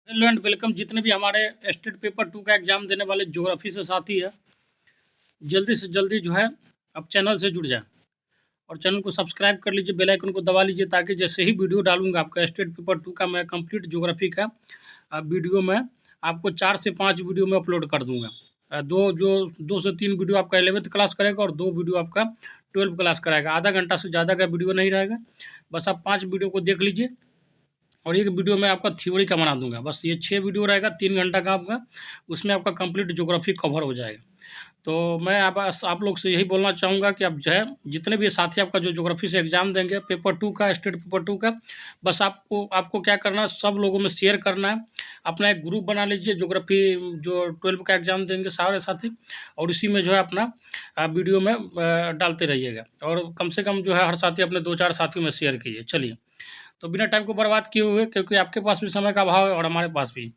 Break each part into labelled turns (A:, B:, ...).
A: Hello and welcome जितने भी हमारे स्टेट पेपर 2 का एग्जाम देने वाले ज्योग्राफी से साथी है, जल्दी से जल्दी जो है आप चैनल से जुड़ जाएं और चैनल को सब्सक्राइब कर लीजिए, बेल आइकन को दबा लीजिए ताकि जैसे ही वीडियो डालूंगा आपका स्टेट पेपर 2 का मैं कंप्लीट ज्योग्राफी का वीडियो में आपको 4 से 5 वीडियो में अपलोड कर दूंगा। दो से तीन वीडियो आपका 11th क्लास करेगा और 2 वीडियो आपका 12th क्लास कराएगा। आधा घंटा से ज़्यादा का वीडियो नहीं रहेगा, बस आप 5 वीडियो को देख लीजिए और एक वीडियो में आपका थ्योरी का बना दूंगा। बस ये 6 वीडियो रहेगा, 3 घंटा का आपका, उसमें आपका कंप्लीट ज्योग्राफी कवर हो जाएगा। तो मैं आप लोग से यही बोलना चाहूँगा कि आप जो है जितने भी साथी आपका जो ज्योग्राफी से एग्जाम देंगे पेपर 2 का, स्टेट पेपर 2 का, बस आपको आपको क्या करना है, सब लोगों में शेयर करना है। अपना एक ग्रुप बना लीजिए ज्योग्राफी जो 12 का एग्जाम देंगे सारे साथी, और इसी में जो है अपना वीडियो में डालते रहिएगा और कम से कम जो है हर साथी अपने 2-4 साथियों में शेयर कीजिए। चलिए, तो बिना टाइम को बर्बाद किए हुए, क्योंकि आपके पास भी समय का अभाव है और हमारे पास भी,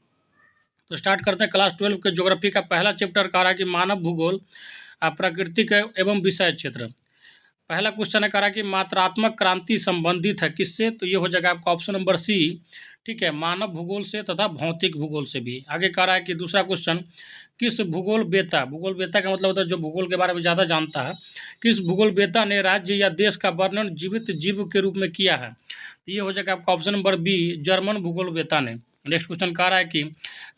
A: तो स्टार्ट करते हैं। क्लास 12 के ज्योग्राफी का पहला चैप्टर कह रहा है कि मानव भूगोल, प्राकृतिक एवं विषय क्षेत्र। पहला क्वेश्चन है, कह रहा है कि मात्रात्मक क्रांति संबंधित है किससे, तो ये हो जाएगा आपका ऑप्शन नंबर सी, ठीक है, मानव भूगोल से तथा भौतिक भूगोल से भी। आगे कह रहा है कि दूसरा क्वेश्चन, किस भूगोल वेत्ता, भूगोल वेत्ता का मतलब होता है जो भूगोल के बारे में ज़्यादा जानता है, किस भूगोल वेत्ता ने राज्य या देश का वर्णन जीवित जीव के रूप में किया है, तो ये हो जाएगा आपका ऑप्शन नंबर बी, जर्मन भूगोल वेत्ता ने। नेक्स्ट क्वेश्चन कह रहा है कि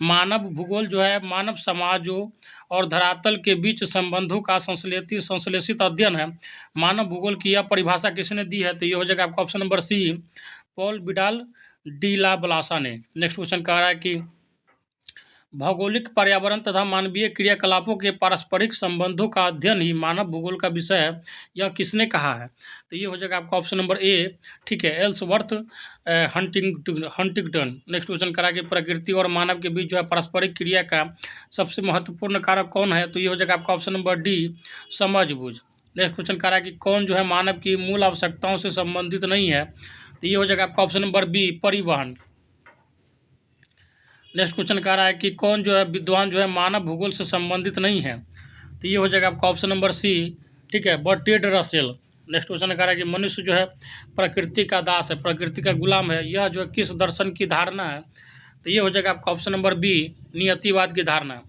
A: मानव भूगोल जो है मानव समाजों और धरातल के बीच संबंधों का संश्लेषित अध्ययन है। मानव भूगोल की यह परिभाषा किसने दी है, तो ये हो जाएगा आपका option number C, Paul Vidal de la Blache ने। नेक्स्ट क्वेश्चन कह रहा है कि भौगोलिक पर्यावरण तथा मानवीय क्रियाकलापों के पारस्परिक संबंधों का अध्ययन ही मानव भूगोल का विषय है, यह किसने कहा है, तो ये हो जाएगा आपका ऑप्शन नंबर ए, ठीक है, एल्सवर्थ हंटिंगटन। नेक्स्ट क्वेश्चन करा कि प्रकृति और मानव के बीच जो है पारस्परिक क्रिया का सबसे महत्वपूर्ण कारक कौन है, तो ये हो जाएगा आपका ऑप्शन नंबर डी, समझबूझ। नेक्स्ट क्वेश्चन करा कि कौन जो है मानव की मूल आवश्यकताओं से संबंधित नहीं है, तो ये हो जाएगा आपका ऑप्शन नंबर बी, परिवहन। नेक्स्ट क्वेश्चन कह रहा है कि कौन जो है विद्वान जो है मानव भूगोल से संबंधित नहीं है, तो ये हो जाएगा आपका ऑप्शन नंबर सी, ठीक है, बर्ट्रेड रसेल। नेक्स्ट क्वेश्चन कह रहा है कि मनुष्य जो है प्रकृति का दास है, प्रकृति का गुलाम है, यह जो है किस दर्शन की धारणा है, तो ये हो जाएगा आपका ऑप्शन नंबर बी, नियतिवाद की धारणा।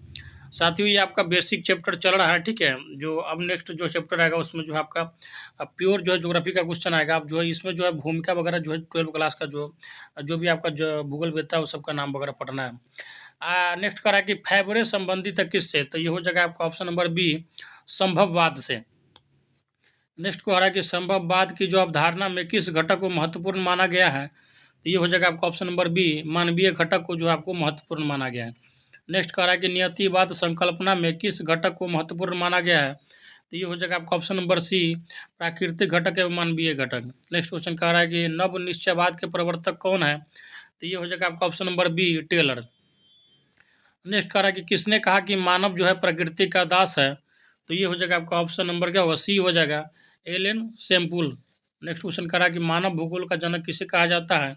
A: साथियों, ये आपका बेसिक चैप्टर चल रहा है, ठीक है। जो अब नेक्स्ट जो चैप्टर आएगा उसमें जो है आपका प्योर जो है ज्योग्राफी का क्वेश्चन आएगा। आप जो है इसमें जो है भूमिका वगैरह जो है 12 क्लास का जो भी आपका जो भूगोल वेत्ता है वो सबका नाम वगैरह पढ़ना है। नेक्स्ट करा कि फैबरे संबंधित है किससे, तो ये हो जाएगा आपका ऑप्शन नंबर बी, संभववाद से। नेक्स्ट को आ रहा है कि संभववाद की जो अवधारणा में किस घटक को महत्वपूर्ण माना गया है, तो ये हो जाएगा आपका ऑप्शन नंबर बी, मानवीय घटक को जो है आपको महत्वपूर्ण माना गया है। नेक्स्ट कह रहा है कि नियतिवाद संकल्पना में किस घटक को महत्वपूर्ण माना गया है, तो ये हो जाएगा आपका ऑप्शन नंबर सी, प्राकृतिक घटक एवं मानवीय घटक। नेक्स्ट क्वेश्चन कह रहा है कि नव निश्चयवाद के प्रवर्तक कौन है, तो ये हो जाएगा आपका option number B, Taylor. Next कह रहा है कि किसने कहा कि मानव जो है प्रकृति का दास है, तो ये हो जाएगा आपका ऑप्शन नंबर क्या होगा, सी हो जाएगा, एलन सेम्पुल। नेक्स्ट क्वेश्चन कह रहा है कि मानव भूगोल का जनक किसे कहा जाता है,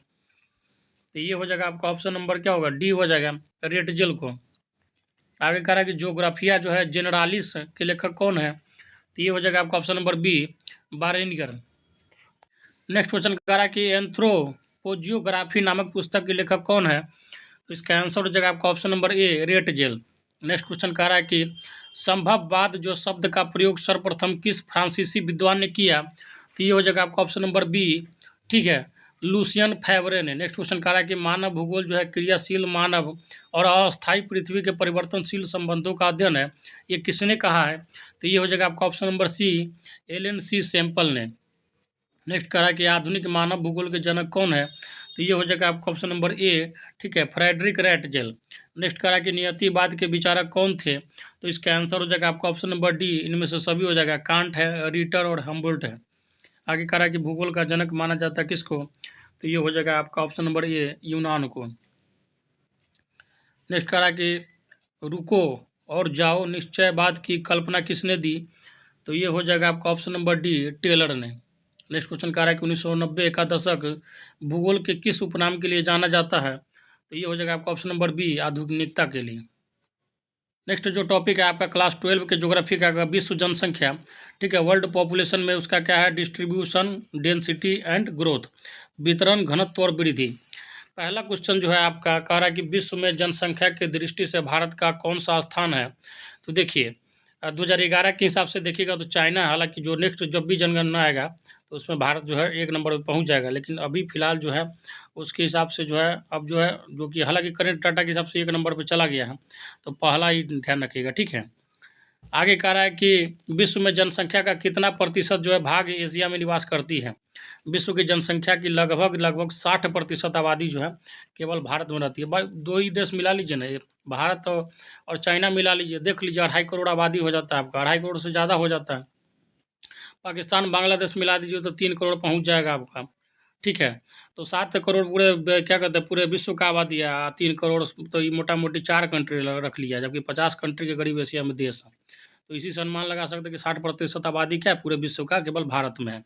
A: तो ये हो जाएगा आपका ऑप्शन नंबर क्या होगा, डी हो जाएगा, रेटजेल को। आगे कह रहा है कि ज्योग्राफिया जो है जेनरालिस के लेखक कौन है, तो ये हो जाएगा आपका ऑप्शन नंबर बी, बारेनिगर। नेक्स्ट क्वेश्चन कह रहा है कि एंथ्रोपोजियोग्राफी नामक पुस्तक के लेखक कौन है, तो इसका आंसर हो जाएगा आपका ऑप्शन नंबर ए, रेटजेल। नेक्स्ट क्वेश्चन कह रहा है कि संभववाद जो शब्द का प्रयोग सर्वप्रथम किस फ्रांसीसी विद्वान ने किया, तो ये हो जाएगा आपका ऑप्शन नंबर बी, ठीक है, लूसियन फैवरे ने। नेक्स्ट क्वेश्चन कह रहा है कि मानव भूगोल जो है क्रियाशील मानव और अस्थायी पृथ्वी के परिवर्तनशील संबंधों का अध्ययन है, ये किसने कहा है, तो ये हो जाएगा आपका ऑप्शन नंबर सी, एलन सी सैम्पल ने। नेक्स्ट कह रहा है कि आधुनिक मानव भूगोल के जनक कौन है, तो ये हो जाएगा आपका ऑप्शन नंबर ए, ठीक है, फ्रेडरिक रेटजेल। नेक्स्ट कह रहा है कि नियतिवाद के विचारक कौन थे, तो इसका आंसर हो जाएगा आपका ऑप्शन नंबर डी, इनमें से सभी हो जाएगा, कांट है, रीटर और हम्बोल्ट है। आगे कह रहा है कि भूगोल का जनक माना जाता है किसको, तो ये हो जाएगा आपका ऑप्शन नंबर ए, यूनान को। नेक्स्ट कह रहा है कि रुको और जाओ निश्चयवाद की कल्पना किसने दी, तो ये हो जाएगा आपका ऑप्शन नंबर डी, टेलर ने। नेक्स्ट क्वेश्चन कह रहा है कि 1990 का दशक भूगोल के किस उपनाम के लिए जाना जाता है, तो ये हो जाएगा आपका ऑप्शन नंबर बी, आधुनिकता के लिए। नेक्स्ट जो टॉपिक है आपका क्लास 12 के ज्योग्राफी का, विश्व जनसंख्या, ठीक है, वर्ल्ड पॉपुलेशन में उसका क्या है, डिस्ट्रीब्यूशन, डेंसिटी एंड ग्रोथ, वितरण, घनत्व और वृद्धि। पहला क्वेश्चन जो है आपका कह रहा है कि विश्व में जनसंख्या की दृष्टि से भारत का कौन सा स्थान है। तो देखिए 2011 के हिसाब से देखिएगा तो चाइना, हालांकि जो नेक्स्ट जब भी जनगणना आएगा तो उसमें भारत जो है 1 नंबर पर पहुंच जाएगा, लेकिन अभी फ़िलहाल जो है उसके हिसाब से जो है अब जो है जो कि हालांकि करंट डाटा के हिसाब से 1 नंबर पर चला गया है, तो पहला ही ध्यान रखिएगा, ठीक है। आगे कह रहा है कि विश्व में जनसंख्या का कितना प्रतिशत जो है भाग एशिया में निवास करती है। विश्व की जनसंख्या की लगभग 60% आबादी जो है केवल भारत में रहती है। भाई 2 ही देश मिला लीजिए ना, ये भारत और चाइना मिला लीजिए, देख लीजिए 2.5 करोड़ आबादी हो जाता है आपका, 2.5 करोड़ से ज़्यादा हो जाता है। पाकिस्तान बांग्लादेश मिला दीजिए तो 3 करोड़ पहुँच जाएगा आपका, ठीक है। तो 7 करोड़ पूरे क्या कहते हैं पूरे विश्व का आबादी है, 3 करोड़ तो ये मोटा मोटी 4 कंट्री रख लिया, जबकि 50 कंट्री के करीब एशिया में देश है। तो इसी से अनुमान लगा सकते हैं कि 60% आबादी क्या है पूरे विश्व का केवल भारत में है।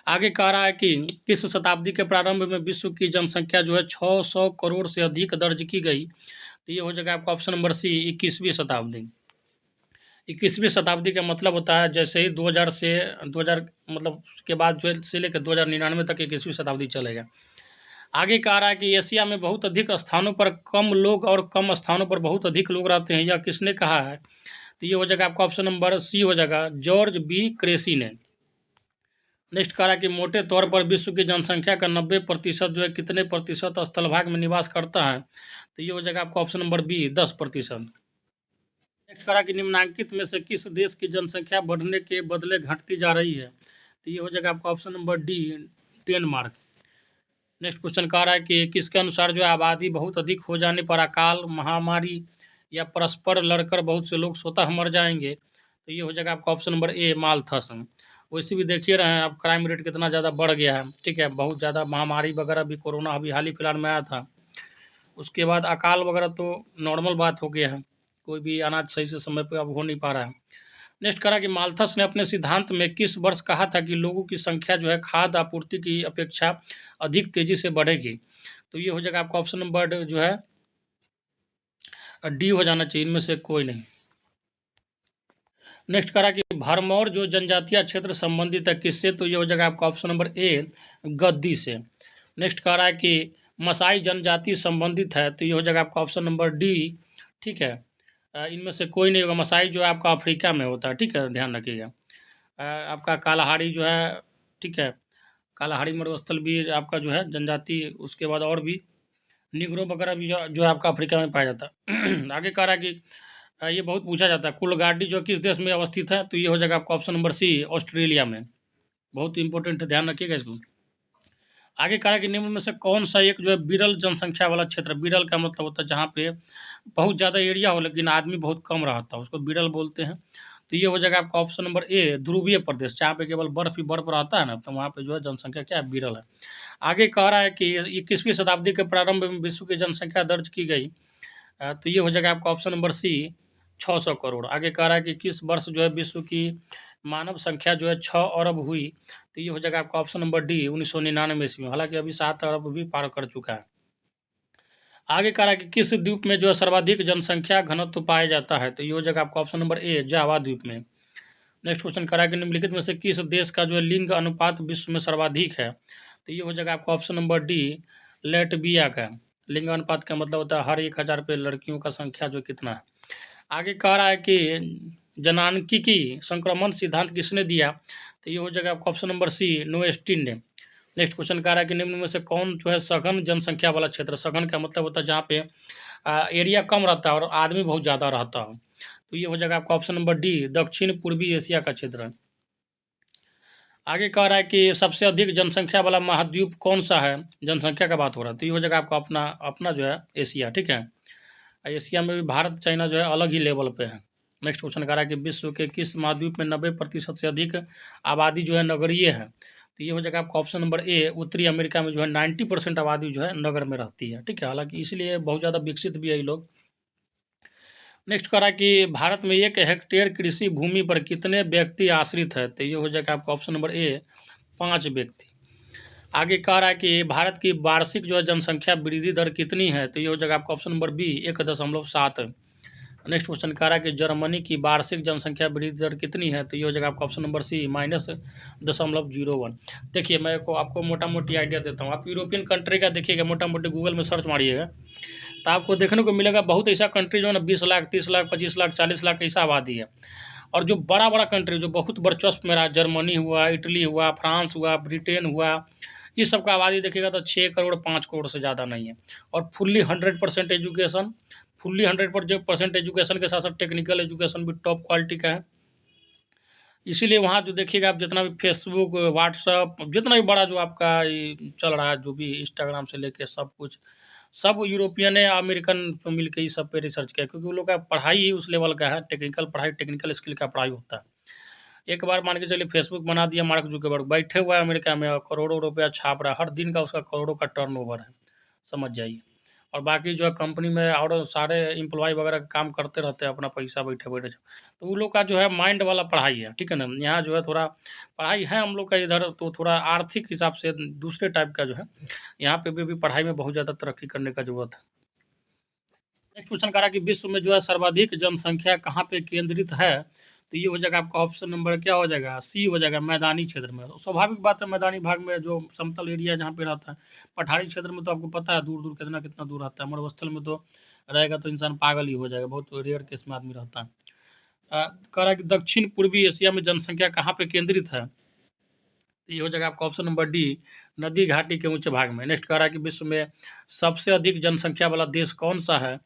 A: आगे कह रहा है कि किस शताब्दी के प्रारंभ में विश्व की जनसंख्या जो है 600 करोड़ से अधिक दर्ज की गई। तो ये हो जाएगा आपका ऑप्शन नंबर सी, 21वीं शताब्दी। 21वीं शताब्दी का मतलब होता है जैसे ही 2000 से 2000 मतलब के बाद जो से लेकर 2099 तक 21वीं शताब्दी चलेगा। आगे कह रहा है कि एशिया में बहुत अधिक स्थानों पर कम लोग और कम स्थानों पर बहुत अधिक लोग रहते हैं, यह किसने कहा है। तो ये हो जाएगा आपका ऑप्शन नंबर सी हो जाएगा, जॉर्ज बी क्रेसी ने। नेक्स्ट कह रहा है कि मोटे तौर पर विश्व की जनसंख्या का 90% जो है कितने प्रतिशत स्थलभाग में निवास करता है। तो ये हो जाएगा आपका ऑप्शन नंबर बी, 10%। नेक्स्ट कह रहा है कि निम्नांकित में से किस देश की जनसंख्या बढ़ने के बदले घटती जा रही है। तो ये हो जाएगा आपका option number D, Denmark. Next question कह रहा है कि किसके अनुसार जो है आबादी बहुत अधिक हो जाने पर अकाल, महामारी या परस्पर लड़कर बहुत से लोग स्वतः मर जाएंगे। तो ये हो जाएगा आपका ऑप्शन नंबर ए, मालथस। वैसे भी देखिए रहे हैं अब क्राइम रेट कितना ज़्यादा बढ़ गया है, ठीक है। बहुत ज़्यादा महामारी वगैरह भी, कोरोना अभी हाल ही फिलहाल में आया था, उसके बाद अकाल वगैरह तो नॉर्मल बात हो गया है, कोई भी अनाज सही से समय पर अब हो नहीं पा रहा है। नेक्स्ट करा कि माल्थस ने अपने सिद्धांत में किस वर्ष कहा था कि लोगों की संख्या जो है खाद्य आपूर्ति की अपेक्षा अधिक तेजी से बढ़ेगी। तो ये हो जाएगा आपका ऑप्शन नंबर जो है डी हो जाना चाहिए, इनमें से कोई नहीं। नेक्स्ट करा कि भरमौर जो जनजातीय क्षेत्र संबंधित है किससे। तो ये हो जाएगा आपका ऑप्शन नंबर ए, गद्दी से। नेक्स्ट कह रहा है कि मसाई जनजाति संबंधित है। तो ये हो जाएगा आपका ऑप्शन नंबर डी, ठीक है। इनमें से कोई नहीं होगा। मसाई जो है आपका अफ्रीका में होता है, ठीक है, ध्यान रखिएगा। आपका कालाहाड़ी जो है, ठीक है, कालाहाड़ी मरुस्थल भी आपका जो है जनजाति, उसके बाद और भी निग्रो वगैरह भी जो है आपका अफ्रीका में पाया जाता है। आगे कह रहा है कि ये बहुत पूछा जाता है, कुलगाड़ी जो किस देश में अवस्थित है। तो ये हो जाएगा आपका ऑप्शन नंबर सी, ऑस्ट्रेलिया में। बहुत इंपॉर्टेंट है, ध्यान रखिएगा इसको। आगे कहा है कि निम्न में से कौन सा एक जो है विरल जनसंख्या वाला क्षेत्र। विरल का मतलब होता है जहाँ पे बहुत ज़्यादा एरिया हो लेकिन आदमी बहुत कम रहता है, उसको विरल बोलते हैं। तो ये हो जाएगा आपका ऑप्शन नंबर ए, ध्रुवीय प्रदेश, जहाँ पे केवल बर्फ ही बर्फ रहता है ना, तो वहाँ पे जो है जनसंख्या क्या है, विरल है। आगे कह रहा है कि 21वीं शताब्दी के प्रारंभ में विश्व की जनसंख्या दर्ज की गई। तो ये हो जाएगा आपका ऑप्शन नंबर सी, 600 करोड़। आगे कह रहा है कि किस वर्ष जो है विश्व की मानव संख्या जो है 6 अरब हुई। तो ये हो जाएगा आपका ऑप्शन नंबर डी, 1999 ईस्वी में। हालांकि अभी 7 अरब भी पार कर चुका है। आगे कह रहा है कि किस द्वीप में जो है सर्वाधिक जनसंख्या घनत्व पाया जाता है। तो ये हो जाएगा आपका ऑप्शन नंबर ए, जावा द्वीप में। नेक्स्ट क्वेश्चन कह रहा है कि निम्नलिखित में से किस देश का जो है लिंग अनुपात विश्व में सर्वाधिक है। तो ये हो जाएगा आपका ऑप्शन नंबर डी, लेटविया का। लिंग अनुपात का मतलब होता है हर 1000 पे लड़कियों का संख्या जो कितना है। आगे कह रहा है कि जनानकीकी संक्रमण सिद्धांत किसने दिया। तो ये हो जाएगा आपका ऑप्शन नंबर सी, नोएस्टिन ने। नेक्स्ट क्वेश्चन कह रहा है कि निम्न में से कौन जो है सघन जनसंख्या वाला क्षेत्र। सघन का मतलब होता है जहाँ पे एरिया कम रहता है और आदमी बहुत ज़्यादा रहता है। तो ये हो जाएगा आपका ऑप्शन नंबर डी, दक्षिण पूर्वी एशिया का क्षेत्र। आगे कह रहा है कि सबसे अधिक जनसंख्या वाला महाद्वीप कौन सा है। जनसंख्या का बात हो रहा है तो ये हो जाएगा आपका अपना अपना जो है एशिया, ठीक है। एशिया में भी भारत चाइना जो है अलग ही लेवल पे है। नेक्स्ट क्वेश्चन कह रहा है कि विश्व के किस महाद्वीप में 90% से अधिक आबादी जो है नगरीय है। तो ये हो जाएगा आपका ऑप्शन नंबर ए, उत्तरी अमेरिका में जो है 90% आबादी जो है नगर में रहती है, ठीक है। हालांकि इसलिए बहुत ज़्यादा विकसित भी है ये लोग। नेक्स्ट कह रहा है कि भारत में 1 हेक्टेयर कृषि भूमि पर कितने व्यक्ति आश्रित है। तो ये हो जाएगा आपका ऑप्शन नंबर ए, 5 व्यक्ति। आगे कह रहा है कि भारत की वार्षिक जो है जनसंख्या वृद्धि दर कितनी है। तो ये हो जाएगा आपका option number B, 1.7। Next question कह रहा है कि जर्मनी की वार्षिक जनसंख्या वृद्धि दर कितनी है? तो ये हो जाएगा आपका ऑप्शन नंबर सी -0.01। देखिए मैं को आपको मोटा मोटी आइडिया देता हूँ। आप यूरोपियन कंट्री का देखिएगा, मोटा मोटी गूगल में सर्च मारिएगा तो आपको देखने को मिलेगा बहुत ऐसा कंट्री जो है ना 20 लाख, 30 लाख, 25 लाख, 40 लाख ऐसा आबादी है। और जो बड़ा बड़ा कंट्री जो बहुत वर्चस्व में रहा, जर्मनी हुआ, इटली हुआ, फ्रांस हुआ, ब्रिटेन हुआ, इस सब का आबादी देखिएगा तो 6 करोड़ 5 करोड़ से ज़्यादा नहीं है। और फुल्ली 100% एजुकेशन, फुल्ली 100% एजुकेशन के साथ साथ टेक्निकल एजुकेशन भी टॉप क्वालिटी का है। इसीलिए वहाँ जो देखिएगा आप जितना भी फेसबुक, व्हाट्सअप, जितना भी बड़ा जो आपका ये चल रहा है, जो भी इंस्टाग्राम से लेके सब कुछ, सब यूरोपियन है, अमेरिकन जो मिल के ही सब पे रिसर्च किया, क्योंकि वो लोग का पढ़ाई ही उस लेवल का है, टेक्निकल पढ़ाई, टेक्निकल स्किल का पढ़ाई होता है। एक बार मान के चलिए फेसबुक बना दिया मार्क जुकरबर्ग, बैठे हुआ है अमेरिका में और करोड़ों रुपया छाप रहा है, हर दिन का उसका करोड़ों का टर्नओवर है, समझ जाइए। और बाकी जो है कंपनी में और सारे एम्प्लॉय वगैरह काम करते रहते हैं, अपना पैसा बैठे बैठे, तो उन लोग का जो है माइंड वाला पढ़ाई है, ठीक है ना। यहाँ जो है थोड़ा पढ़ाई है हम लोग का इधर, तो थोड़ा आर्थिक हिसाब से दूसरे टाइप का जो है, यहाँ पे भी पढ़ाई में बहुत ज़्यादा तरक्की करने का जरूरत है। नेक्स्ट क्वेश्चन कह रहा है कि विश्व में जो है सर्वाधिक जनसंख्या कहाँ पे केंद्रित है? तो ये हो जाएगा आपका ऑप्शन नंबर क्या हो जाएगा? सी हो जाएगा, मैदानी क्षेत्र में। तो स्वाभाविक बात है, मैदानी भाग में जो समतल एरिया जहाँ पे रहता है, पठारी क्षेत्र में तो आपको पता है दूर दूर कितना कितना दूर रहता है, मरुस्थल में तो रहेगा तो इंसान पागल ही हो जाएगा, बहुत रेयर केस में आदमी रहता है। कह रहा है कि दक्षिण पूर्वी एशिया में जनसंख्या कहाँ पे केंद्रित है? तो ये हो जाएगा आपका ऑप्शन नंबर डी, नदी घाटी के ऊंचे भाग में। नेक्स्ट कह रहा है कि विश्व में सबसे अधिक जनसंख्या वाला देश कौन सा है?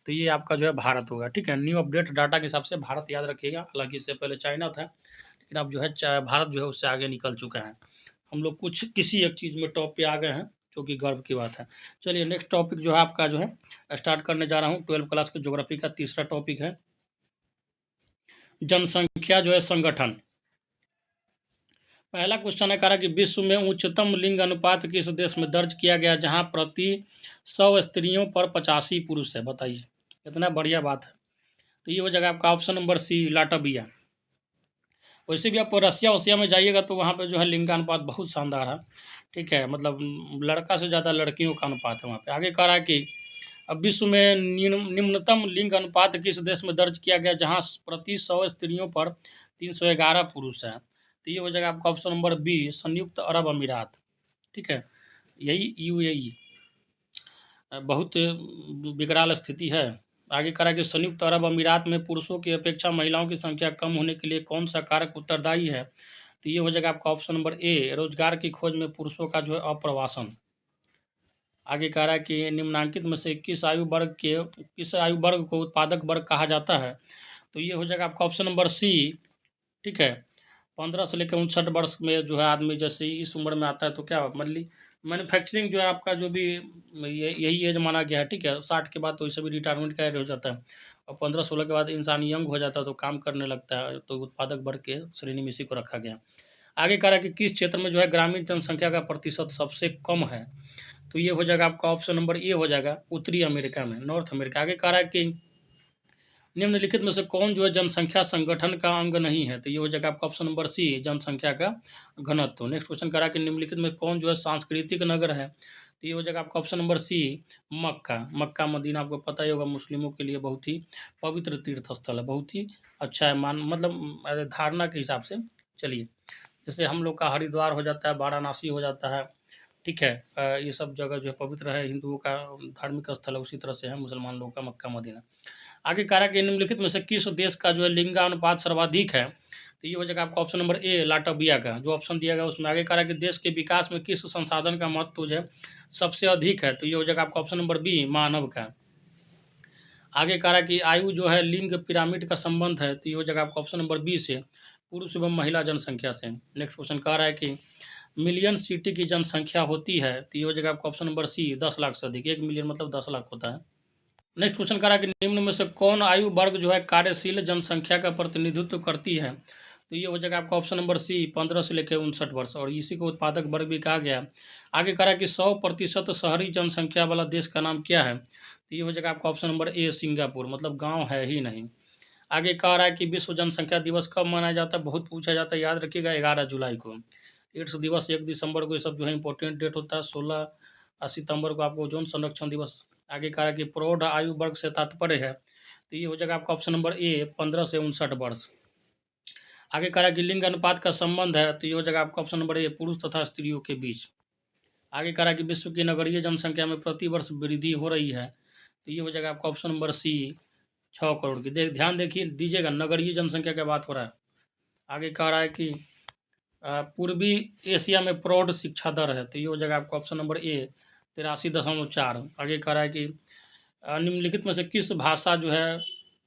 A: तो ये आपका जो है भारत होगा, ठीक है। न्यू अपडेट डाटा के हिसाब से भारत याद रखिएगा, हालांकि इससे पहले चाइना था, लेकिन अब जो है भारत जो है उससे आगे निकल चुका है। हम लोग कुछ किसी एक चीज़ में टॉप पे आ गए हैं, जो कि गर्व की बात है। चलिए नेक्स्ट टॉपिक जो है आपका जो है स्टार्ट करने जा रहा हूँ। 12वीं क्लास के ज्योग्राफी का तीसरा टॉपिक है जनसंख्या जो है संगठन। पहला क्वेश्चन है कह रहा कि विश्व में उच्चतम लिंग अनुपात किस देश में दर्ज किया गया जहां प्रति 100 स्त्रियों पर 85 पुरुष है? बताइए, कितना बढ़िया बात है। तो ये हो जाएगा आपका ऑप्शन नंबर सी, लाटविया। वैसे भी आप रसिया वसिया में जाइएगा तो वहाँ पे जो है लिंगानुपात बहुत शानदार है, ठीक है, मतलब लड़का से ज़्यादा लड़कियों का अनुपात है वहाँ पे। आगे कह रहा है कि अब विश्व में निम्नतम लिंग अनुपात किस देश में दर्ज किया गया जहाँ प्रति 100 स्त्रियों पर 311 पुरुष हैं? तो ये हो जाएगा आपका ऑप्शन नंबर बी, संयुक्त अरब अमीरात, ठीक है, यही यूएई। बहुत विकराल स्थिति है। आगे करा कि संयुक्त अरब अमीरात में पुरुषों की अपेक्षा महिलाओं की संख्या कम होने के लिए कौन सा कारक उत्तरदायी है? तो ये हो जाएगा आपका ऑप्शन नंबर ए, रोजगार की खोज में पुरुषों का जो है अप्रवासन। आगे कह रहा है कि निम्नांकित में से किस आयु वर्ग को उत्पादक वर्ग कहा जाता है? तो ये हो जाएगा आपका ऑप्शन नंबर सी, ठीक है, 15 से लेकर 59 वर्ष में जो है आदमी जैसे इस उम्र में आता है तो क्या मान ली मैन्युफैक्चरिंग जो है आपका जो भी यही एज माना गया है, ठीक है। 60 के बाद तो वैसे भी रिटायरमेंट का एज हो जाता है, और 15-16 के बाद इंसान यंग हो जाता है तो काम करने लगता है, तो उत्पादक वर्ग के श्रेणी में इसी को रखा गया। आगे कह रहा है कि किस क्षेत्र में जो है ग्रामीण जनसंख्या का प्रतिशत सबसे कम है? तो ये हो जाएगा आपका ऑप्शन नंबर ए हो जाएगा, उत्तरी अमेरिका में, नॉर्थ अमेरिका। आगे कह रहा है कि निम्नलिखित में से कौन जो है जनसंख्या संगठन का अंग नहीं है? तो ये हो जाएगा आपका ऑप्शन नंबर सी, जनसंख्या का घनत्व। नेक्स्ट क्वेश्चन करा कि निम्नलिखित में कौन जो है सांस्कृतिक नगर है? तो ये हो जाएगा आपका ऑप्शन नंबर सी, मक्का। मक्का मदीना आपको पता ही होगा, मुस्लिमों के लिए बहुत ही पवित्र तीर्थ स्थल है, बहुत ही अच्छा है, मान मतलब धारणा के हिसाब से। चलिए, जैसे हम लोग का हरिद्वार हो जाता है, वाराणसी हो जाता है, ठीक है, ये सब जगह जो है पवित्र है, हिंदुओं का धार्मिक स्थल है, उसी तरह से है मुसलमान लोगों का मक्का मदीना। आगे कह रहा है कि निम्नलिखित में से किस देश का जो है लिंगानुपात सर्वाधिक है? तो ये हो जाएगा आपका ऑप्शन नंबर ए, लाटविया का, जो ऑप्शन दिया गया उसमें। आगे कह रहा है कि देश के विकास में किस संसाधन का महत्व जो है सबसे अधिक है? तो ये हो जाएगा आपका ऑप्शन नंबर बी, मानव का। आगे कह रहा है कि आयु जो है लिंग पिरामिड का संबंध है, तो ये हो जाएगा आपका ऑप्शन नंबर बी से, पुरुष एवं महिला जनसंख्या से। नेक्स्ट क्वेश्चन कह रहा है कि मिलियन सिटी की जनसंख्या होती है, तो ये हो जाएगा आपका ऑप्शन नंबर सी, 10 लाख से अधिक। 1 मिलियन मतलब 10 लाख होता है। नेक्स्ट क्वेश्चन कह रहा है कि निम्न में से कौन आयु वर्ग जो है कार्यशील जनसंख्या का प्रतिनिधित्व करती है? तो ये हो जाएगा आपका ऑप्शन नंबर सी, 15 से लेकर 59 वर्ष, और इसी को उत्पादक वर्ग भी कहा गया। आगे कह रहा है कि 100% शहरी जनसंख्या वाला देश का नाम क्या है? तो ये हो जाएगा आपका ऑप्शन नंबर ए, सिंगापुर, मतलब गाँव है ही नहीं। आगे कह रहा है कि विश्व जनसंख्या दिवस कब मनाया जाता है? बहुत पूछा जाता है, याद रखिएगा 11 जुलाई को। एड्स दिवस 1 दिसंबर को, ये सब जो है इंपॉर्टेंट डेट होता है। 16 सितंबर को आपको ओजोन संरक्षण दिवस। आगे कहा कि प्रौढ़ आयु वर्ग से तात्पर्य है, तो ये हो जाएगा आपका ऑप्शन नंबर ए 15 से 59 वर्ष। आगे कह रहा है कि लिंग अनुपात का संबंध है, तो ये हो जाएगा आपका ऑप्शन नंबर ए पुरुष तथा स्त्रियों के बीच। आगे कह रहा है कि विश्व की नगरीय जनसंख्या में प्रति वर्ष वृद्धि हो रही है, तो ये हो जाएगा आपका ऑप्शन नंबर सी 6 करोड़ की। ध्यान देखिए दीजिएगा, नगरीय जनसंख्या की बात हो रहा है। आगे कह रहा है कि पूर्वी एशिया में प्रौढ़ शिक्षा दर है, तो ये हो जाएगा आपका ऑप्शन नंबर ए 83.4। आगे कह रहा है कि निम्नलिखित में से किस भाषा जो है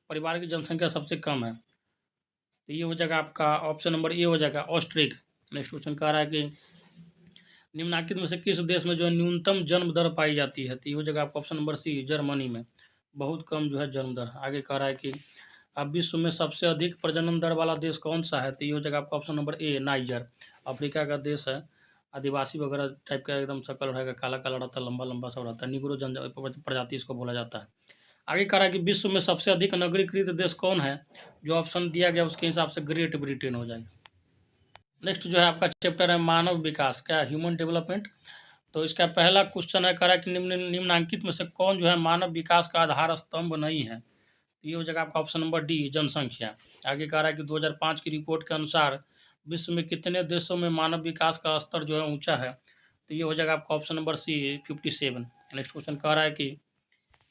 A: परिवार की जनसंख्या सबसे कम है, तो ये हो जाएगा आपका ऑप्शन नंबर ए हो जाएगा ऑस्ट्रिक। नेक्स्ट क्वेश्चन कह रहा है कि निम्नलिखित में से किस देश में जो है न्यूनतम जन्म दर पाई जाती है, तो ये हो जाएगा आपका ऑप्शन नंबर सी जर्मनी में, बहुत कम जो है जन्म दर। आगे कह रहा है कि अब विश्व में सबसे अधिक प्रजनन दर वाला देश कौन सा है, तो ये हो जाएगा आपका ऑप्शन नंबर ए नाइजर, अफ्रीका का देश है। आदिवासी वगैरह टाइप का एकदम शक्ल रहेगा, काला काला रहता है, लंबा लंबा सब रहता है, निग्रो जन प्रजाति इसको बोला जाता है। आगे कह रहा है कि विश्व में सबसे अधिक नगरीकृत देश कौन है, जो ऑप्शन दिया गया उसके हिसाब से ग्रेट ब्रिटेन हो जाएगा। नेक्स्ट जो है आपका चैप्टर है मानव विकास, क्या ह्यूमन डेवलपमेंट। तो इसका पहला क्वेश्चन है, कह रहा है कि निम्नलिखित में से कौन जो है मानव विकास का आधार स्तंभ नहीं है, तो ये हो जाएगा आपका ऑप्शन नंबर डी जनसंख्या। आगे कह रहा है कि 2005 की रिपोर्ट के अनुसार विश्व में कितने देशों में मानव विकास का स्तर जो है ऊंचा है, तो ये हो जाएगा आपका option number C 57। Next question कह रहा है कि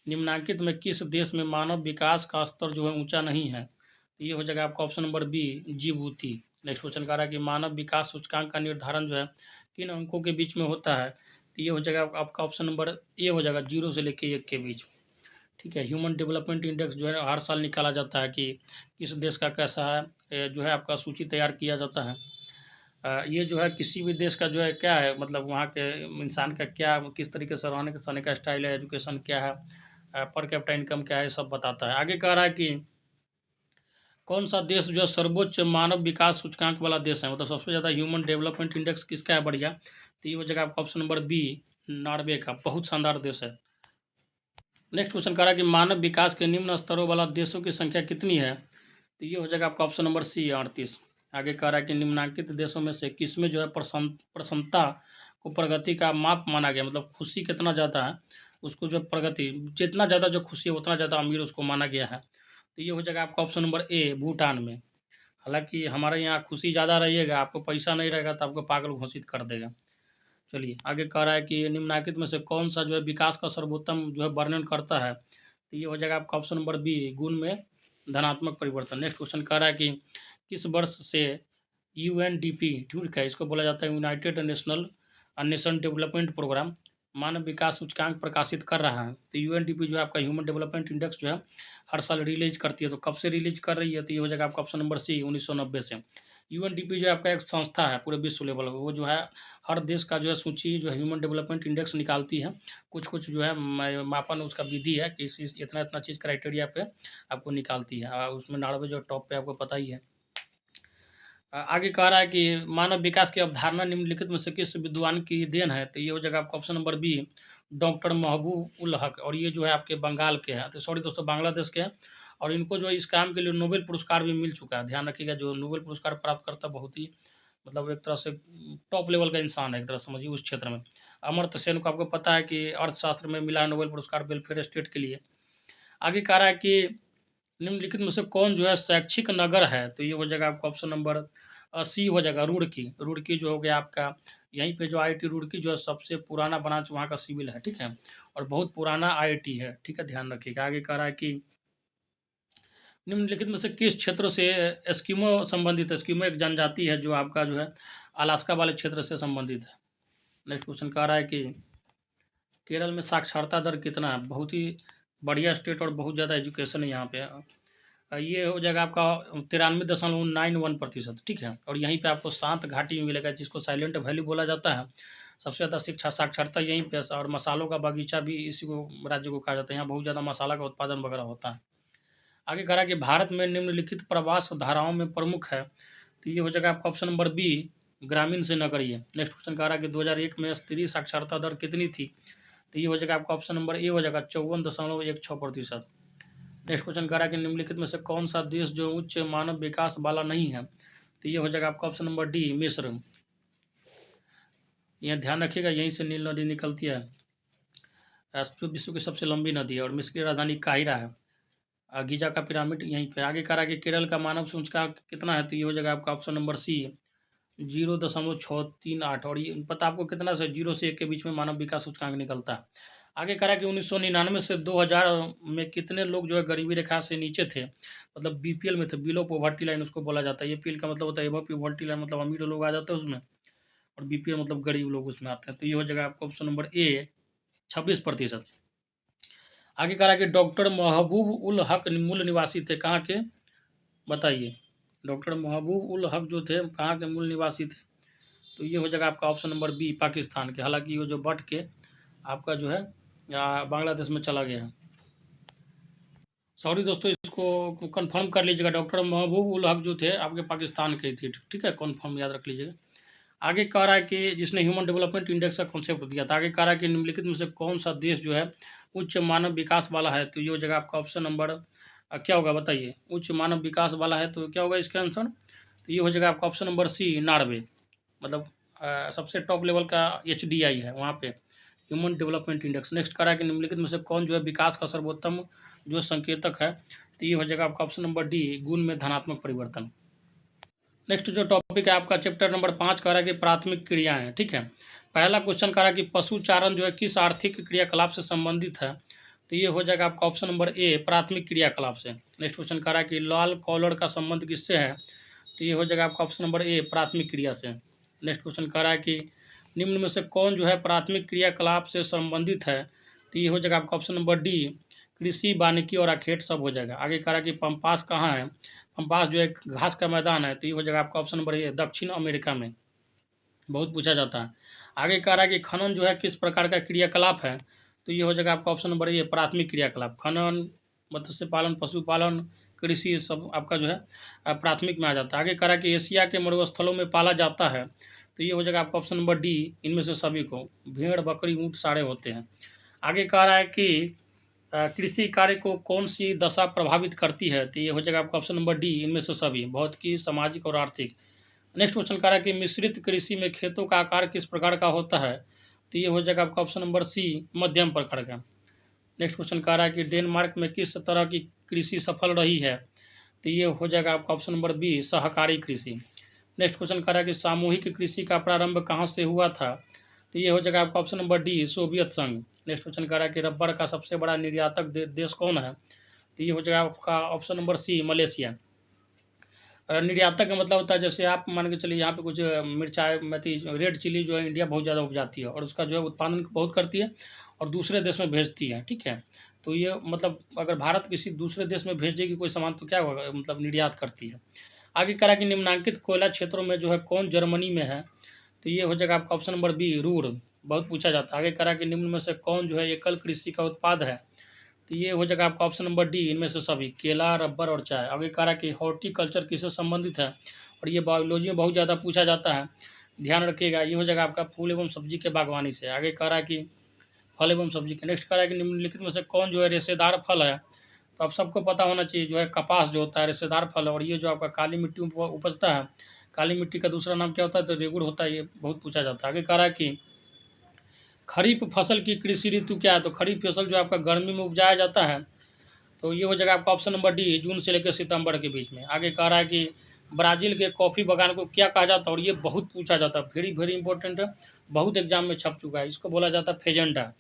A: निम्नलिखित में किस देश में मानव विकास का स्तर जो है ऊंचा नहीं है, तो ये हो जाएगा आपका option number B Djibouti. Next question कह रहा है कि मानव विकास सूचकांक का निर्धारण जो है किन अंकों के बीच में होता है, तो ये हो जाएगा आपका ऑप्शन नंबर ए हो जाएगा 0 से लेकर 1 के बीच। ठीक है, ह्यूमन डेवलपमेंट इंडेक्स जो है हर साल निकाला जाता है कि किस देश का कैसा है, जो है आपका सूची तैयार किया जाता है। ये जो है किसी भी देश का जो है क्या है, मतलब वहाँ के इंसान का क्या किस तरीके से रहने सहने का स्टाइल है, एजुकेशन क्या है, पर कैपिटा इनकम क्या है, सब बताता है। आगे कह रहा है कि कौन सा देश जो है सर्वोच्च मानव विकास सूचकांक वाला देश है, मतलब सबसे ज़्यादा ह्यूमन डेवलपमेंट इंडेक्स किसका है बढ़िया, तो ये हो जाएगा आपका ऑप्शन नंबर बी नॉर्वे का, बहुत शानदार देश है। नेक्स्ट क्वेश्चन कह रहा है कि मानव विकास के निम्न स्तरों वाला देशों की संख्या कितनी है, तो ये हो जाएगा आपका ऑप्शन नंबर सी 38। आगे कह रहा है कि निम्नांकित देशों में से किसमें जो है प्रसन्नता को प्रगति का माप माना गया, मतलब खुशी कितना ज़्यादा है उसको जो प्रगति, जितना ज़्यादा जो खुशी है उतना ज़्यादा अमीर उसको माना गया है, तो ये हो जाएगा आपका ऑप्शन नंबर ए भूटान में। हालांकि हमारे यहाँ खुशी ज़्यादा रहिएगा, आपको पैसा नहीं रहेगा तो आपको पागल घोषित कर देगा। चलिए आगे कह रहा है कि निम्नलिखित में से कौन सा जो है विकास का सर्वोत्तम जो है वर्णन करता है, तो ये हो जाएगा आपका ऑप्शन नंबर बी गुण में धनात्मक परिवर्तन। नेक्स्ट क्वेश्चन कह रहा है कि किस वर्ष से यूएनडीपी, ठीक है, इसको बोला जाता है यूनाइटेड नेशन डेवलपमेंट प्रोग्राम, मानव विकास सूचकांक प्रकाशित कर रहा है, तो यूएनडीपी जो है आपका ह्यूमन डेवलपमेंट इंडेक्स जो है हर साल रिलीज करती है, तो कब से रिलीज कर रही है, तो ये हो जाएगा आपका ऑप्शन नंबर सी 1990 से। यूएनडीपी जो है आपका एक संस्था है पूरे विश्व लेवल पर, वो जो है हर देश का जो है सूची जो है ह्यूमन डेवलपमेंट इंडेक्स निकालती है। कुछ कुछ जो है मापन उसका विधि है कि इतना इतना चीज़ क्राइटेरिया पे आपको निकालती है, उसमें नॉर्वे जो टॉप पे आपको पता ही है। आगे कह रहा है कि मानव विकास की अवधारणा निम्नलिखित में से किस विद्वान की देन है, तो ये हो जाएगा आपका ऑप्शन नंबर बी डॉक्टर महबूब उल हक, और ये जो है आपके बंगाल के हैं, तो सॉरी दोस्तों बांग्लादेश के हैं, और इनको जो है इस काम के लिए नोबेल पुरस्कार भी मिल चुका है। ध्यान रखिएगा, जो नोबेल पुरस्कार प्राप्त करता बहुत ही मतलब एक तरह से टॉप लेवल का इंसान है, एक तरह समझिए उस क्षेत्र में। अमर्त्य सेन को आपको पता है कि अर्थशास्त्र में मिला है नोबेल पुरस्कार वेलफेयर स्टेट के लिए। आगे कह रहा है कि निम्नलिखित में से कौन जो है शैक्षिक नगर है, तो ये हो जाएगा आपका ऑप्शन नंबर सी हो जाएगा रुड़की। रुड़की जो हो गया आपका, यहीं पे जो आईआईटी रुड़की जो है सबसे पुराना ब्रांच वहाँ का सिविल है, ठीक है, और बहुत पुराना आईआईटी है, ठीक है, ध्यान रखिएगा। आगे कह रहा है कि निम्नलिखित में से किस क्षेत्र से एस्किमो संबंधित है, एस्किमो एक जनजाति है जो आपका जो है अलास्का वाले क्षेत्र से संबंधित है। नेक्स्ट क्वेश्चन कह रहा है कि केरल में साक्षरता दर कितना है, बहुत ही बढ़िया स्टेट और बहुत ज़्यादा एजुकेशन है यहाँ पे। ये हो जाएगा आपका 93.91%, ठीक है, और यहीं पे आपको शांत घाटी में मिलेगा जिसको साइलेंट वैली बोला जाता है। सबसे ज़्यादा शिक्षा साक्षरता यहीं पे, और मसालों का बगीचा भी इसी को राज्य को कहा जाता है, यहाँ बहुत ज़्यादा मसाला का उत्पादन वगैरह होता है। आगे कह रहा है कि भारत में निम्नलिखित प्रवास धाराओं में प्रमुख है, तो ये हो जाएगा आपका ऑप्शन नंबर बी ग्रामीण से नगरीय। नेक्स्ट क्वेश्चन कह रहा है कि 2001 में स्त्री साक्षरता दर कितनी थी, तो ये हो जाएगा आपका ऑप्शन नंबर ए हो जाएगा 54.16%। नेक्स्ट क्वेश्चन कह रहा है कि निम्नलिखित में से कौन सा देश जो उच्च मानव विकास वाला नहीं है, तो ये हो जाएगा आपका ऑप्शन नंबर डी मिस्र। यह ध्यान रखिएगा, यहीं से नील नदी निकलती है, जो विश्व की सबसे लंबी नदी है, और मिस्र की राजधानी काहिरा है। गीजा का पिरामिड यहीं पे। आगे कह रहा है कि केरल का मानव सूचकांक कितना है, तो ये हो जाएगा आपका ऑप्शन नंबर सी 0.638। और ये पता आपको कितना से 0 से 1 के बीच में मानव विकास सूचकांक निकलता है। आगे कह रहा है कि 1999 से 2000 में कितने लोग जो है गरीबी रेखा से नीचे थे, मतलब बीपीएल में थे, बिलो पॉवर्टी लाइन उसको बोला जाता है। ये पीएल का मतलब होता है एबव पॉवर्टी लाइन, मतलब अमीर लोग आ जाते हैं उसमें, और बीपीएल मतलब गरीब लोग उसमें आते हैं। तो ये हो जाएगा आपका ऑप्शन नंबर ए 26%। आगे कह रहा है कि डॉक्टर महबूब उल हक मूल निवासी थे, कहाँ के बताइए। डॉक्टर महबूब उल हक जो थे कहाँ के मूल निवासी थे, तो ये हो जाएगा आपका ऑप्शन नंबर बी पाकिस्तान के। हालांकि ये जो बट के आपका जो है बांग्लादेश में चला गया है। सॉरी दोस्तों, इसको कंफर्म कर लीजिएगा। डॉक्टर महबूब उल हक जो थे आपके पाकिस्तान के थे, ठीक है, कंफर्म याद रख लीजिएगा। आगे कह रहा है कि जिसने ह्यूमन डेवलपमेंट इंडेक्स का कॉन्सेप्ट दिया था, आगे कह रहा है कि निम्नलिखित में से कौन सा देश जो है उच्च मानव विकास वाला है, तो ये हो जाएगा आपका ऑप्शन नंबर क्या होगा बताइए। उच्च मानव विकास वाला है तो क्या होगा इसका आंसर, तो ये हो जाएगा आपका ऑप्शन नंबर सी नॉर्वे। मतलब सबसे टॉप लेवल का HDI है वहाँ पे, ह्यूमन डेवलपमेंट इंडेक्स। नेक्स्ट करा कि निम्नलिखित में से कौन जो है विकास का सर्वोत्तम जो संकेतक है, तो ये हो जाएगा आपका ऑप्शन नंबर डी गुण में धनात्मक परिवर्तन। नेक्स्ट जो टॉपिक है आपका चैप्टर नंबर 5 कह रहा है कि प्राथमिक क्रियाएं, ठीक है। पहला क्वेश्चन कह रहा है कि पशुचारण जो है किस आर्थिक क्रियाकलाप से संबंधित है, तो ये हो जाएगा आपका ऑप्शन नंबर ए प्राथमिक क्रियाकलाप से। नेक्स्ट क्वेश्चन कह रहा है कि लाल कॉलर का संबंध किससे है, तो ये हो जाएगा आपका ऑप्शन नंबर ए प्राथमिक क्रिया से। नेक्स्ट क्वेश्चन कह रहा है कि निम्न में से कौन जो है प्राथमिक क्रियाकलाप से संबंधित है, तो ये हो जाएगा आपका ऑप्शन नंबर डी कृषि वानिकी और आखेट सब हो जाएगा। आगे कह रहा है कि पंपास कहाँ है, पंपास जो एक घास का मैदान है, तो ये हो जाएगा आपका ऑप्शन नंबर ए दक्षिण अमेरिका में, बहुत पूछा जाता है। आगे कह रहा है कि खनन जो है किस प्रकार का क्रियाकलाप है, तो ये हो जाएगा आपका ऑप्शन नंबर ए प्राथमिक क्रियाकलाप। खनन, मत्स्य पालन, पशुपालन, कृषि सब आपका जो है प्राथमिक में आ जाता है। आगे कह रहा है कि एशिया के मरुस्थलों में पाला जाता है, तो ये हो जाएगा आपका ऑप्शन नंबर डी इनमें से सभी को। भेड़, बकरी, ऊँट सारे होते हैं। आगे कह रहा है कि कृषि कार्य को कौन सी दशा प्रभावित करती है, तो ये हो जाएगा आपका ऑप्शन नंबर डी इनमें से सभी, भौतिकी, सामाजिक और आर्थिक। नेक्स्ट क्वेश्चन कह रहा है कि मिश्रित कृषि में खेतों का आकार किस प्रकार का होता है, तो ये हो जाएगा आपका ऑप्शन नंबर सी मध्यम प्रकार का। नेक्स्ट क्वेश्चन कह रहा है कि डेनमार्क में किस तरह की कृषि सफल रही है, तो ये हो जाएगा आपका ऑप्शन नंबर बी सहकारी कृषि। नेक्स्ट क्वेश्चन कह रहा है कि सामूहिक कृषि का प्रारंभ कहाँ से हुआ था, तो ये हो जाएगा आपका ऑप्शन नंबर डी सोवियत संघ। नेक्स्ट क्वेश्चन कह रहा है कि रबर का सबसे बड़ा निर्यातक देश कौन है, तो ये हो जाएगा आपका ऑप्शन नंबर सी मलेशिया। निर्यातक का मतलब होता है जैसे आप मान के चलिए यहाँ पे कुछ मिर्चाई मेथी रेड चिली जो है इंडिया बहुत ज़्यादा उपजाती है और उसका जो है उत्पादन बहुत करती है और दूसरे देश में भेजती है, ठीक है। तो ये मतलब अगर भारत किसी दूसरे देश में भेजेगी कोई सामान तो क्या होगा, मतलब निर्यात करती है। आगे कह रहा है कि निम्नांकित कोयला क्षेत्रों में जो है कौन जर्मनी में है, तो ये हो जाएगा आपका ऑप्शन नंबर बी रूर, बहुत पूछा जाता है। आगे कह रहा है कि निम्न में से कौन जो है एकल कृषि का उत्पाद है, तो ये हो जाएगा आपका ऑप्शन नंबर डी इनमें से सभी, केला, रबर और चाय। आगे कह रहा है कि हॉर्टिकल्चर किससे संबंधित है, और ये बायोलॉजी में बहुत ज़्यादा पूछा जाता है, ध्यान रखिएगा। ये हो जाएगा आपका फूल एवं सब्जी के बागवानी से। आगे कह रहा है कि फल एवं सब्जी के। नेक्स्ट कह रहा है कि निम्नलिखित में से कौन जो है रेशेदार फल है, तो आप सबको पता होना चाहिए जो है कपास जो होता है रेशेदार फल है, और ये जो आपका काली मिट्टी में उपजता है, काली मिट्टी का दूसरा नाम क्या होता है, तो रेगुड़ होता है, ये बहुत पूछा जाता है। आगे कह रहा है कि खरीफ फसल की कृषि ऋतु क्या है, तो खरीफ फसल जो आपका गर्मी में उपजाया जाता है, तो ये हो जाएगा आपका ऑप्शन नंबर डी जून से लेकर सितंबर के बीच में। आगे कह रहा है कि ब्राज़ील के कॉफ़ी बागान को क्या कहा जाता है, और ये बहुत पूछा जाता है, वेरी वेरी इंपॉर्टेंट है, बहुत एग्जाम में छप चुका है, इसको बोला जाता है फेजेंटा।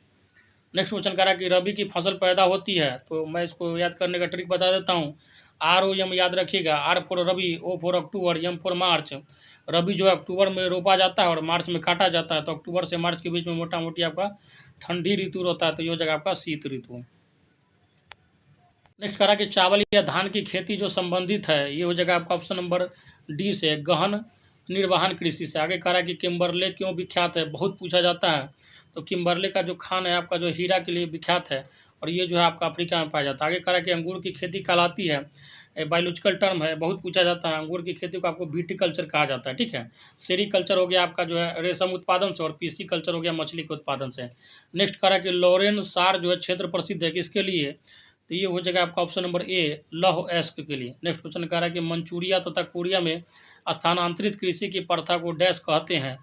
A: नेक्स्ट क्वेश्चन कह रहा है कि रबी की फसल पैदा होती है, तो मैं इसको याद करने का ट्रिक बता देता हूँ। ROM याद रखिएगा, R for rabi, O for October, M for March. Rabi जो है अक्टूबर में रोपा जाता है और मार्च में काटा जाता है, तो अक्टूबर से मार्च के बीच में मोटा मोटी आपका ठंडी ऋतु रहता है, तो ये हो जाएगा आपका शीत ऋतु। नेक्स्ट कह रहा है कि चावल या धान की खेती जो संबंधित है, ये हो जाएगा आपका ऑप्शन नंबर डी से गहन निर्वहन कृषि से। आगे कह रहा है कि किम्बरले क्यों विख्यात है, बहुत पूछा जाता है, तो किम्बरले का जो खान है आपका जो हीरा के लिए विख्यात है, और ये जो है आपका अफ्रीका में पाया जाता है। आगे कह रहा है कि अंगूर की खेती कहलाती है, बायोलॉजिकल टर्म है, बहुत पूछा जाता है, अंगूर की खेती को आपको विटिकल्चर कहा जाता है, ठीक है। सेरीकल्चर हो गया आपका जो है रेशम उत्पादन से, और पीसी कल्चर हो गया मछली के उत्पादन से। नेक्स्ट कह रहा है कि लॉरेन सार जो है क्षेत्र प्रसिद्ध है किसके लिए, तो ये हो जाएगा आपका ऑप्शन नंबर ए लौह एस्क के लिए। नेक्स्ट क्वेश्चन कह रहा है कि मंचूरिया तथा कोरिया में स्थानांतरित कृषि की प्रथा को डैश कहते हैं,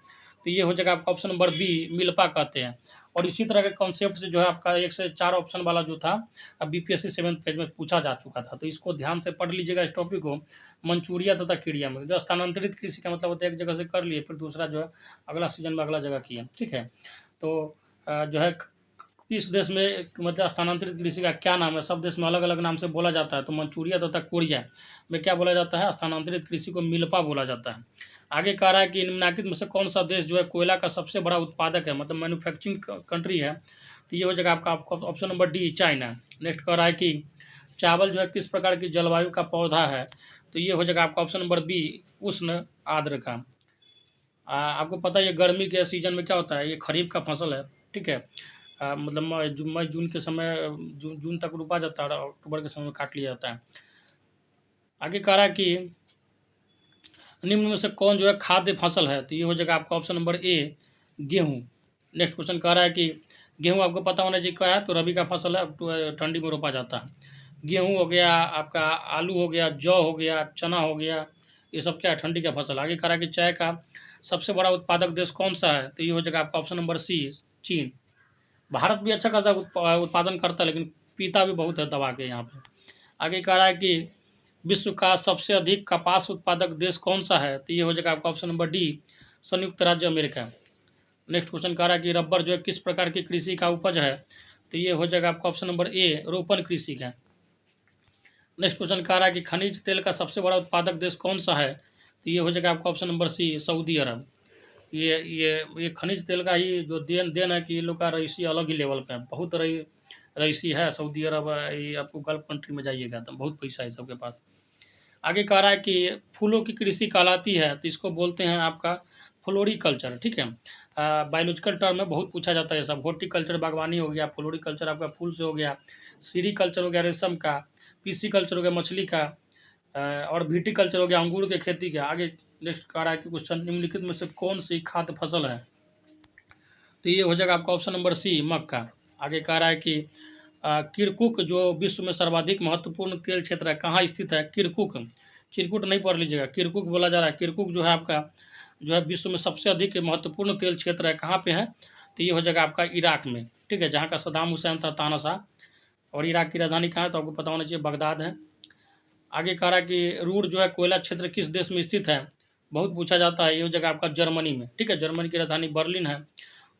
A: तो ये हो जाएगा आपका ऑप्शन नंबर बी मिल्पा कहते हैं। और इसी तरह के कॉन्सेप्ट से जो है आपका 1 से 4 ऑप्शन वाला जो था अब बीपीएससी 7th फेज में पूछा जा चुका था। तो इसको ध्यान से पढ़ लीजिएगा इस टॉपिक को। मंचूरिया तथा कीड़िया में जो स्थानांतरित कृषि का मतलब होता है एक जगह से कर लिए फिर दूसरा जो है अगला सीजन में अगला जगह किया, ठीक है। तो जो है इस देश में मतलब स्थानांतरित कृषि का क्या नाम है, सब देश में अलग अलग नाम से बोला जाता है। तो मंचूरिया तथा कोरिया में क्या बोला जाता है, स्थानांतरित कृषि को मिल्पा बोला जाता है। आगे कह रहा है कि निम्नलिखित में से कौन सा देश जो है कोयला का सबसे बड़ा उत्पादक है, मतलब मैन्युफैक्चरिंग कंट्री है। तो ये हो जाएगा आपका option number D, China. Next कह रहा है कि चावल जो है किस प्रकार की जलवायु का पौधा है। तो ये हो जाएगा आपका ऑप्शन नंबर बी, उष्ण आर्द्र का। आपको पता है ये गर्मी के सीजन में क्या होता है, ये खरीफ का फसल है, ठीक है। मतलब मई जून के समय जून तक रोपा जाता है और अक्टूबर के समय में काट लिया जाता है। आगे कह रहा है कि निम्न में से कौन जो है खाद्य फसल है। तो ये हो जाएगा आपका ऑप्शन नंबर ए, गेहूँ। नेक्स्ट क्वेश्चन कह रहा है कि गेहूँ आपको पता होना चाहिए क्या है, तो रबी का फसल है, ठंडी में रोपा जाता है। गेहूँ हो गया आपका, आलू हो गया, जौ हो गया, चना हो गया, ये सब क्या है, ठंडी का फसल। आगे कह रहा है कि चाय का सबसे बड़ा उत्पादक देश कौन सा है। तो ये हो जाएगा आपका ऑप्शन नंबर सी, चीन। भारत भी अच्छा खासा उत्पादन करता है लेकिन पीता भी बहुत है दबा के यहाँ पे। आगे कह रहा है कि विश्व का सबसे अधिक कपास उत्पादक देश कौन सा है। तो ये हो जाएगा आपका ऑप्शन नंबर डी, संयुक्त राज्य अमेरिका। नेक्स्ट क्वेश्चन कह रहा है कि रबर जो है किस प्रकार की कृषि का उपज है। तो ये हो जाएगा आपका ऑप्शन नंबर ए, रोपण कृषि का। नेक्स्ट क्वेश्चन कह रहा है कि खनिज तेल का सबसे बड़ा उत्पादक देश कौन सा है। तो ये हो जाएगा आपका ऑप्शन नंबर सी, सऊदी अरब। ये खनिज तेल का ही जो देन है कि ये लोग का रईसी अलग ही लेवल पे है, बहुत रईसी है सऊदी अरब। ये आपको गल्फ कंट्री में जाइएगा तो बहुत पैसा है सबके पास। आगे कह रहा है कि फूलों की कृषि कहलाती है, तो इसको बोलते हैं आपका फ्लोरिकल्चर, ठीक है। बायोलॉजिकल टर्म में बहुत पूछा जाता है सब। हॉर्टिकल्चर बागवानी हो गया, फ्लोरिकल्चर आपका फूल से हो गया, सीरीकल्चर हो गया रेशम का, पीसीकल्चर हो गया मछली का, और विटीकल्चर हो गया अंगूर के खेती का। आगे नेक्स्ट कह रहा है कि क्वेश्चन निम्नलिखित में से कौन सी खाद्य फसल है। तो ये हो जाएगा आपका ऑप्शन नंबर सी, मक्का। आगे कह रहा है कि किरकुक जो विश्व में सर्वाधिक महत्वपूर्ण तेल क्षेत्र है कहाँ स्थित है, किरकुक। चिरकुट नहीं पढ़ लीजिएगा, किरकुक बोला जा रहा है। किरकुक जो है आपका जो है विश्व में सबसे अधिक महत्वपूर्ण तेल क्षेत्र है, कहाँ पे है। तो ये हो जाएगा आपका इराक में, ठीक है, जहाँ का सद्दाम हुसैन था तानाशाह। और इराक की राजधानी कहाँ है, तो आपको पता होना चाहिए बगदाद है। आगे कह रहा है कि रूर जो है कोयला क्षेत्र किस देश में स्थित है, बहुत पूछा जाता है। ये हो जाएगा आपका जर्मनी में, ठीक है। जर्मनी की राजधानी बर्लिन है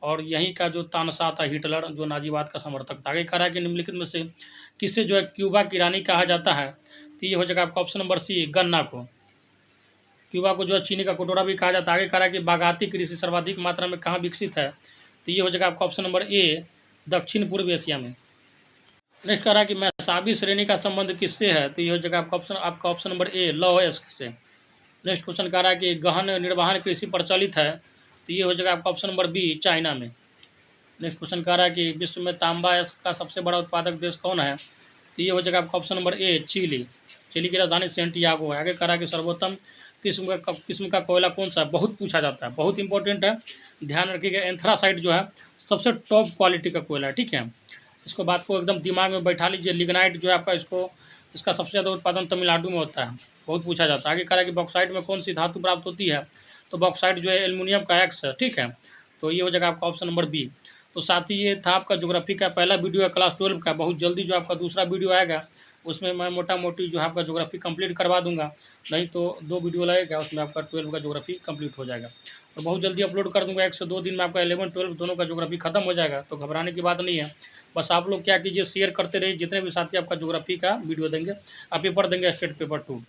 A: और यहीं का जो तानाशाह था हिटलर, जो नाजीवाद का समर्थक था। आगे कह रहा है कि निम्नलिखित में से किसे जो है क्यूबा की रानी कहा जाता है। तो ये हो जाएगा आपका ऑप्शन नंबर सी, गन्ना को। क्यूबा को जो है चीनी का कटोरा भी कहा जाता है। आगे कह रहा है कि बागाती कृषि सर्वाधिक मात्रा में कहाँ विकसित है। तो ये हो जाएगा आपका ऑप्शन नंबर ए, दक्षिण पूर्व एशिया में। नेक्स्ट कह रहा है कि मैसाबी श्रेणी का संबंध किससे है। तो ये हो जाएगा आपका ऑप्शन नंबर ए, लौह से। नेक्स्ट क्वेश्चन कह रहा है कि गहन निर्वहन कृषि प्रचलित है। तो ये हो जाएगा आपका ऑप्शन नंबर बी, चाइना में। नेक्स्ट क्वेश्चन कह रहा है कि विश्व में तांबा का सबसे बड़ा उत्पादक देश कौन है। तो ये हो जाएगा आपका option number A, Chile. Chile की राजधानी सेंटियागो है। आगे कह रहा है कि सर्वोत्तम किस्म का कोयला कौन सा है, बहुत पूछा जाता है, बहुत इंपॉर्टेंट है, ध्यान रखिएगा। एंथ्रासाइट जो है सबसे टॉप क्वालिटी का कोयला है, ठीक है। इसको बात को एकदम दिमाग में बैठा लीजिए। लिग्नाइट जो है आपका इसका सबसे ज़्यादा उत्पादन तमिलनाडु में होता है, बहुत पूछा जाता है। आगे कह रहा है कि बॉक्साइट में कौन सी धातु प्राप्त होती है। तो बॉक्साइट जो है एल्युमिनियम का एक्स है, ठीक है। तो ये हो जाएगा आपका ऑप्शन नंबर बी। तो साथ ही ये था आपका ज्योग्राफी का पहला वीडियो है क्लास 12 का। बहुत जल्दी जो आपका दूसरा वीडियो आएगा उसमें मैं मोटा मोटी जो है आपका ज्योग्राफी कंप्लीट करवा दूंगा। नहीं तो 2 वीडियो लगेगा, उसमें आपका 12 का ज्योग्राफी कंप्लीट हो जाएगा। और बहुत जल्दी अपलोड कर दूंगा, 1 से 2 दिन में आपका 11 12 दोनों का ज्योग्राफी खत्म हो जाएगा। तो घबराने की बात नहीं है, बस आप लोग क्या कीजिए, शेयर करते रहिए। जितने भी साथी आपका ज्योग्राफी का वीडियो देंगे, आप पेपर देंगे स्टेट पेपर 2।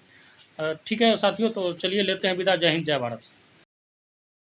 A: ठीक है साथियों, तो चलिए लेते हैं विदा। जय हिंद, जय भारत।